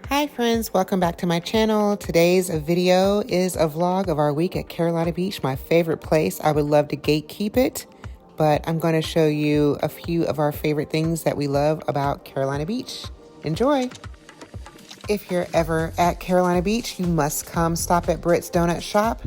Hi friends, welcome back to my channel. Today's video is a vlog of our week at Carolina Beach, my favorite place. I would love to gatekeep it, but I'm going to show you a few of our favorite things that we love about Carolina Beach. Enjoy! If you're ever at Carolina Beach, you must come stop at Britt's Donut Shop.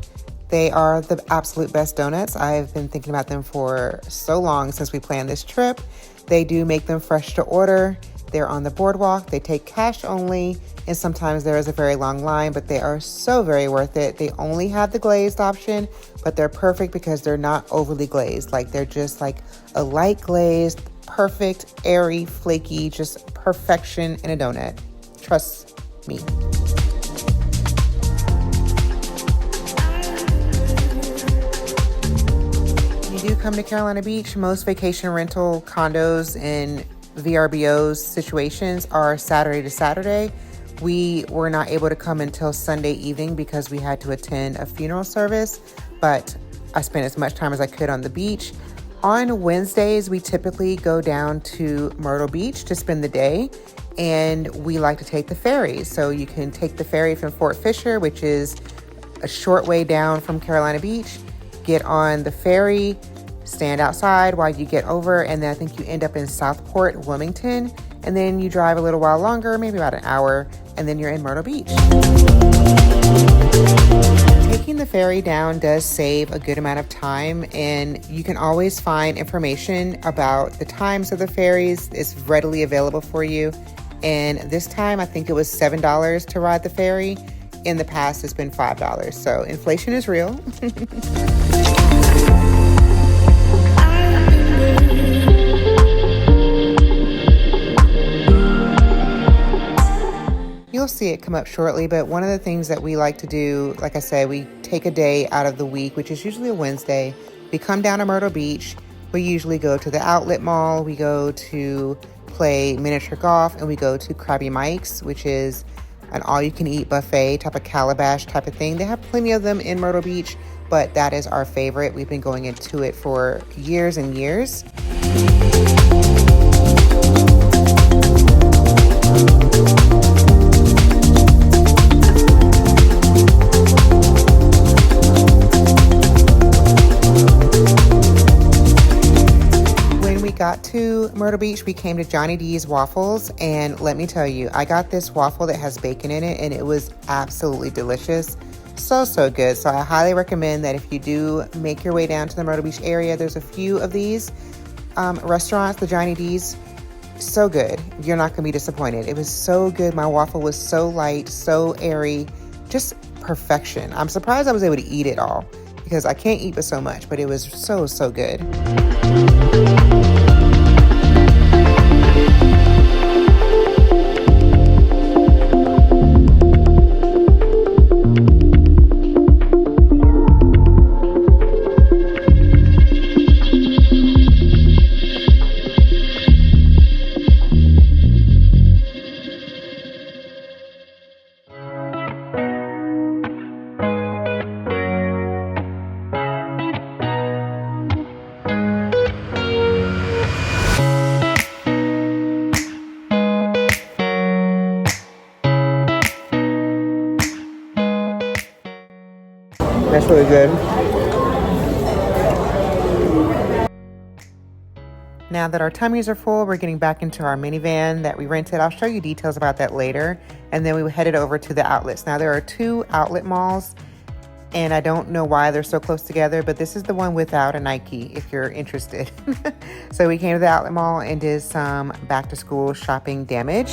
They are the absolute best donuts. I've been thinking about them for so long since we planned this trip. They do make them fresh to order. They're on the boardwalk. They take cash only, and sometimes there is a very long line, but they are so very worth it. They only have the glazed option, but they're perfect because they're not overly glazed. Like, they're just like a light glazed, perfect, airy, flaky, just perfection in a donut. Trust me. When you do come to Carolina Beach, most vacation rental condos and VRBOs situations are Saturday to Saturday. We were not able to come until Sunday evening because we had to attend a funeral service, but I spent as much time as I could on the beach. On Wednesdays, we typically go down to Myrtle Beach to spend the day, and we like to take the ferry. So you can take the ferry from Fort Fisher, which is a short way down from Carolina Beach, get on the ferry, stand outside while you get over, and then I think you end up in Southport, Wilmington, and then you drive a little while longer, maybe about an hour, and then you're in Myrtle Beach. Taking the ferry down does save a good amount of time, and you can always find information about the times of the ferries. It's readily available for you, and this time I think it was $7 to ride the ferry. In the past, it's been $5, so inflation is real. You'll see it come up shortly, but one of the things that we like to do, like I said, we take a day out of the week, which is usually a Wednesday. We come down to Myrtle Beach. We usually go to the outlet mall. We go to play miniature golf, and we go to Krabby Mike's, which is an all-you-can-eat buffet type of calabash type of thing. They have plenty of them in Myrtle Beach, but that is our favorite. We've been going into it for years and years. Got to Myrtle Beach, we came to Johnny D's Waffles, and let me tell you, I got this waffle that has bacon in it, and it was absolutely delicious. So good. So I highly recommend that if you do make your way down to the Myrtle Beach area, there's a few of these restaurants, the Johnny D's. So good. You're not gonna be disappointed. It was so good. My waffle was so light, so airy, just perfection. I'm surprised I was able to eat it all because I can't eat but so much, but it was so good. That's really good. Now that our tummies are full, we're getting back into our minivan that we rented. I'll show you details about that later. And then we headed over to the outlets. Now there are two outlet malls, and I don't know why they're so close together, but this is the one without a Nike if you're interested. So we came to the outlet mall and did some back to school shopping damage.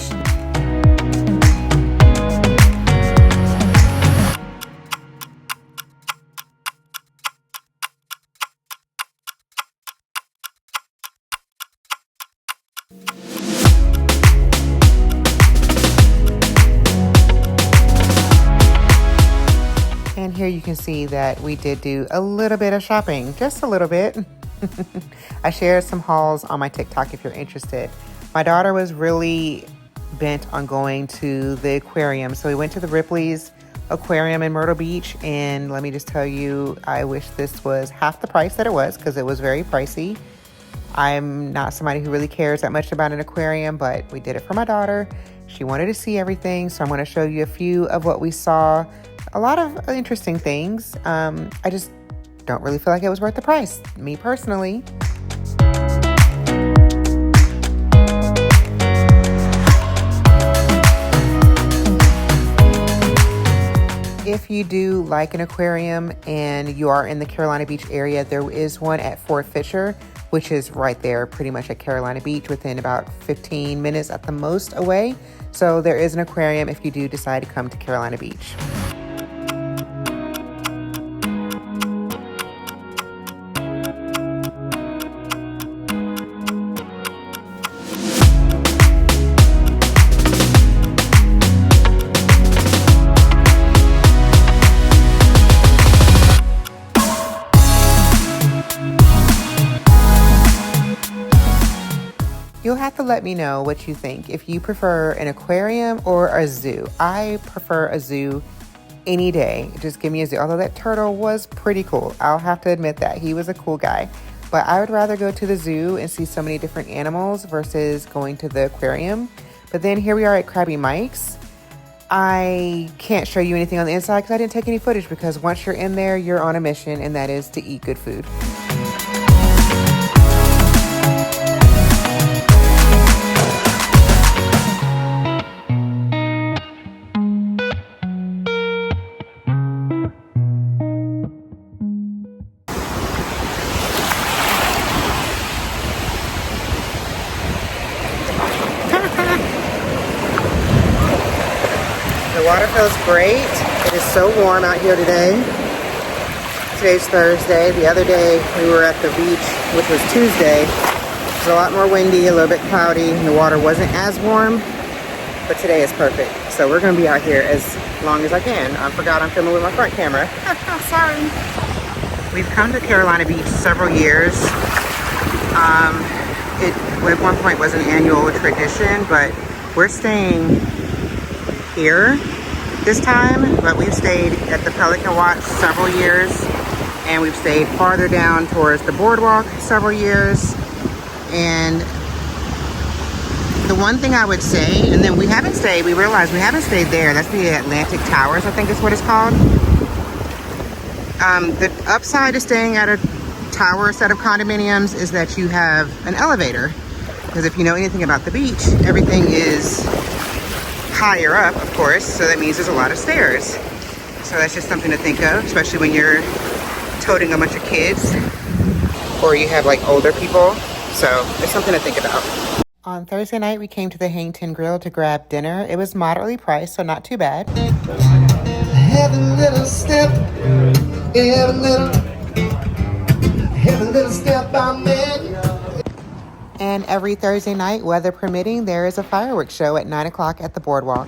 And here you can see that we did do a little bit of shopping, just a little bit. I shared some hauls on my TikTok if you're interested. My daughter was really bent on going to the aquarium, so we went to the Ripley's Aquarium in Myrtle Beach, and let me just tell you, I wish this was half the price that it was because it was very pricey. I'm not somebody who really cares that much about an aquarium, but we did it for my daughter, She wanted to see everything, so I'm going to show you a few of what we saw. A lot of interesting things. I just don't really feel like it was worth the price, me personally. If you do like an aquarium and you are in the Carolina Beach area, there is one at Fort Fisher, which is right there pretty much at Carolina Beach, within about 15 minutes at the most away. So there is an aquarium if you do decide to come to Carolina Beach. You'll have to let me know what you think, if you prefer an aquarium or a zoo. I prefer a zoo any day. Just give me a zoo. Although that turtle was pretty cool. I'll have to admit that. He was a cool guy. But I would rather go to the zoo and see so many different animals versus going to the aquarium. But then here we are at Krabby Mike's. I can't show you anything on the inside because I didn't take any footage, because once you're in there, you're on a mission, and that is to eat good food. The water feels great. It is so warm out here today. Today's Thursday. The other day we were at the beach, which was Tuesday. It was a lot more windy, a little bit cloudy, and the water wasn't as warm. But today is perfect. So we're going to be out here as long as I can. I forgot I'm filming with my front camera. Sorry. We've come to Carolina Beach several years. It at one point was an annual tradition, but we're staying here this time, but we've stayed at the Pelican Watch several years, and we've stayed farther down towards the boardwalk several years. And the one thing I would say, and then we realized we haven't stayed there. That's the Atlantic Towers, I think is what it's called. The upside to staying at a tower set of condominiums is that you have an elevator, because if you know anything about the beach, everything is higher up, of course, so that means there's a lot of stairs. So that's just something to think of, especially when you're toting a bunch of kids or you have like older people. So it's something to think about. On Thursday night, we came to the Hang Ten Grill to grab dinner. It was moderately priced, so not too bad. Have a little step, have a little step by me. And every Thursday night, weather permitting, there is a fireworks show at 9 o'clock at the boardwalk.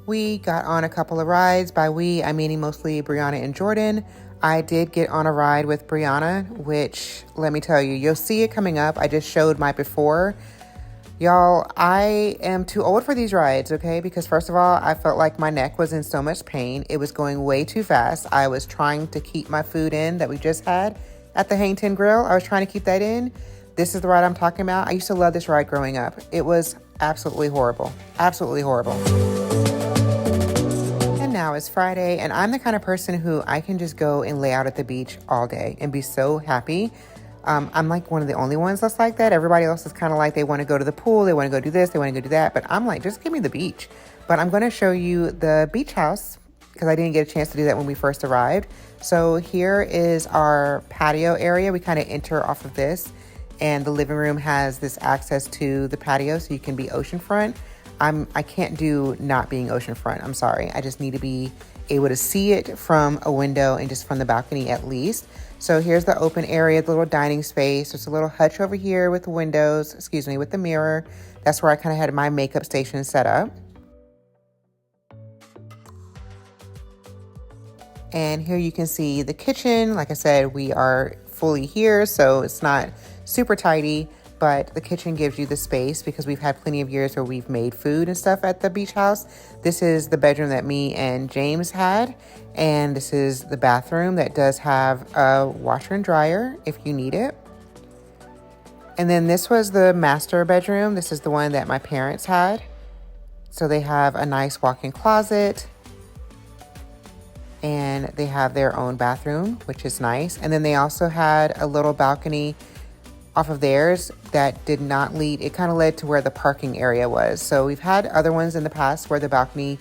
We got on a couple of rides. By we, I'm meaning mostly Brianna and Jordan. I did get on a ride with Brianna, which, let me tell you, you'll see it coming up. I just showed my before. Y'all, I am too old for these rides, okay? Because first of all, I felt like my neck was in so much pain. It was going way too fast. I was trying to keep my food in that we just had at the Hang Ten Grill. I was trying to keep that in. This is the ride I'm talking about. I used to love this ride growing up. It was absolutely horrible. Absolutely horrible. Now it's Friday, and I'm the kind of person who I can just go and lay out at the beach all day and be so happy. I'm like one of the only ones that's like that. Everybody else is kind of like they want to go to the pool, they want to go do this, they want to go do that, but I'm like, just give me the beach. But I'm going to show you the beach house because I didn't get a chance to do that when we first arrived. So here is our patio area. We kind of enter off of this, and the living room has this access to the patio, so you can be oceanfront. I can't do not being oceanfront. I'm sorry. I just need to be able to see it from a window and just from the balcony at least. So here's the open area, the little dining space. There's a little hutch over here with the windows, with the mirror. That's where I kind of had my makeup station set up. And here you can see the kitchen. Like I said, we are fully here, so it's not super tidy, but the kitchen gives you the space because we've had plenty of years where we've made food and stuff at the beach house. This is the bedroom that me and James had, and this is the bathroom that does have a washer and dryer if you need it. And then this was the master bedroom. This is the one that my parents had. So they have a nice walk-in closet, and they have their own bathroom, which is nice. And then they also had a little balcony off of theirs that did not lead, it kind of led to where the parking area was. So we've had other ones in the past where the balcony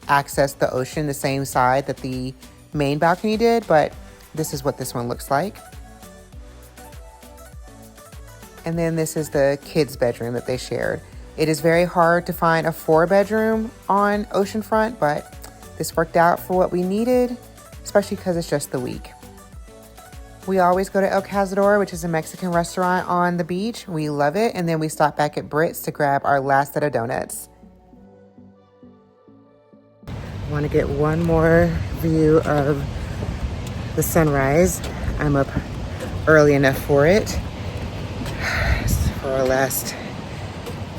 accessed the ocean the same side that the main balcony did, but this is what this one looks like. And then this is the kids' bedroom that they shared. It is very hard to find a 4-bedroom on oceanfront, but this worked out for what we needed, especially because it's just the week. We always go to El Cazador, which is a Mexican restaurant on the beach. We love it. And then we stop back at Brits to grab our last set of donuts. I want to get one more view of the sunrise. I'm up early enough for it. For our last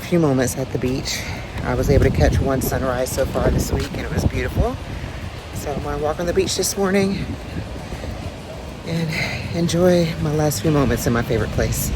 few moments at the beach. I was able to catch one sunrise so far this week, and it was beautiful. So I'm going to walk on the beach this morning and enjoy my last few moments in my favorite place.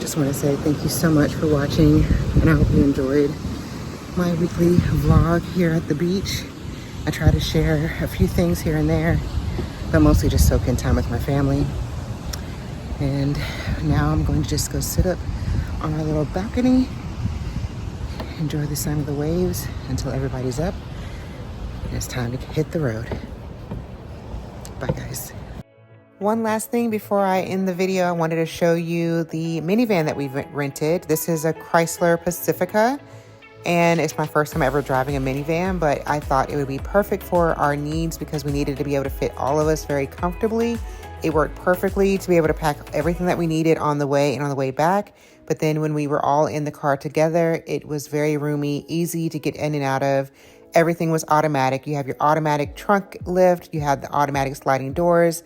Just want to say thank you so much for watching, and I hope you enjoyed my weekly vlog here at the beach. I try to share a few things here and there, but mostly just soak in time with my family. And now I'm going to just go sit up on our little balcony, enjoy the sun of the waves until everybody's up, and it's time to hit the road. Bye guys. One last thing before I end the video, I wanted to show you the minivan that we've rented. This is a Chrysler Pacifica, and it's my first time ever driving a minivan, but I thought it would be perfect for our needs because we needed to be able to fit all of us very comfortably. It worked perfectly to be able to pack everything that we needed on the way and on the way back. But then when we were all in the car together, it was very roomy, easy to get in and out of. Everything was automatic. You have your automatic trunk lift. You had the automatic sliding doors.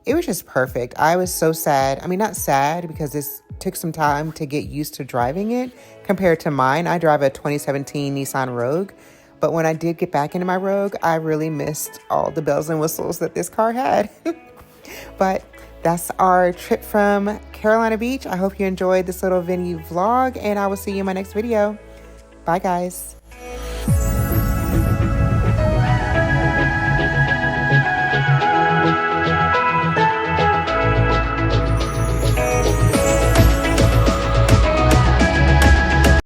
It was just perfect. I was so sad. I mean, not sad because this took some time to get used to driving it compared to mine. I drive a 2017 Nissan Rogue, but when I did get back into my Rogue, I really missed all the bells and whistles that this car had. But that's our trip from Carolina Beach. I hope you enjoyed this little venue vlog, and I will see you in my next video. Bye, guys.